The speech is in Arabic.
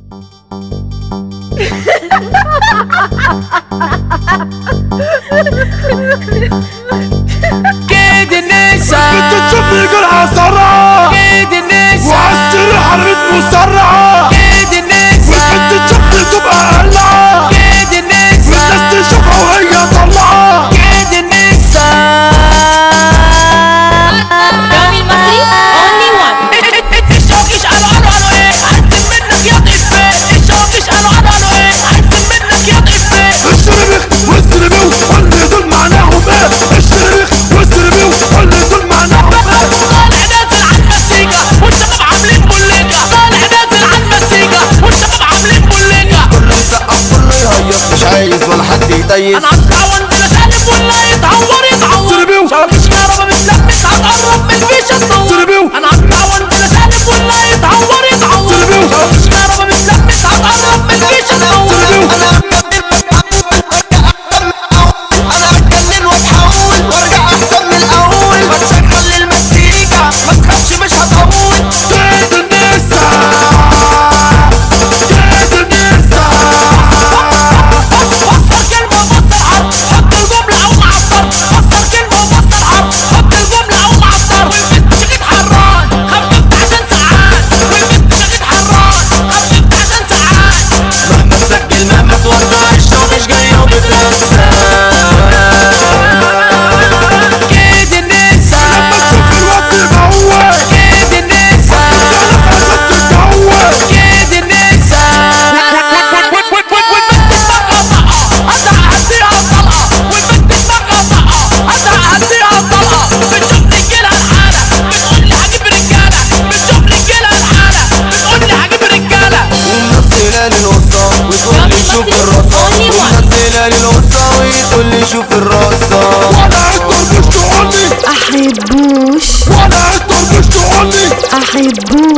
كيد النساء بتشوفني قلعة سرعة، كيد النساء وعالسرير حريت مسرعة، كيد النساء والبنت تشوفني تبقى قلعة، كيد النساء والناس تشوفها وهي طلعة. كيد النساء رامي المصري only one. الشوكش قالوا عنه ايه عايزين منك يا ضيفي، الشوكش قالوا عنه ايه عايزين منك يا ضيفي. الشريخ والزربي وكل دول معناهم ايه، الشريخ والزربي وكل دول معناهم ايه. طالع نازل عالمزيكا والشباب عاملين بوليكا، طالع نازل عالمزيكا والشباب عاملين بوليكا. كله يسقف كله يهيص، مش عايز ولا حد يطيب. انا هطلع وانزل اخالف ولا يتعور يتعور. زربيو. شبكة كهربا بتلمس هتقرب من فيش النور. زربيو. انا هطلع وانزل اخالف ولا يتعور يتعور. زربيو. شبكة كهربا بتلمس هتقرب من فيش النور. انا هتجنن واتحول وارجع احسن من الاول، بشغل المزيكا ما تخافش مش هطول. كيد النساء، كيد النساء. وصل كلمة وبص الحرب، حط الجملة او معطر. وصل كلمة وبص الحرب، حط الجملة او معطر. والبنت شغل حران خففت عشان ساعات، والبنت شغل حران خففت عشان ساعات. مهما تسجل مهما توزع الشو مش جاية وبترسى. كيد النساء، لما تشوف الوقت يموت، كيد النساء، لما تتجوز. كيد النساء. والبنت دماغها طاقة أسرع هديها الطلقة، والبنت دماغها طاقة أسرع هديها الطلقة. بتشوف رجالها الحالة بتقول لي هجيب رجالة، بتشوف رجالها الحالة بتقول لي هجيب رجالة. ومنزلة لي القصة وتقول لي شوف الرقصة، ومنزلة لي القصة وتقول لي شوف الرقصة. وانا انتوا مش تقولي، احبوش وانا انتوا مش تقولي. احبوش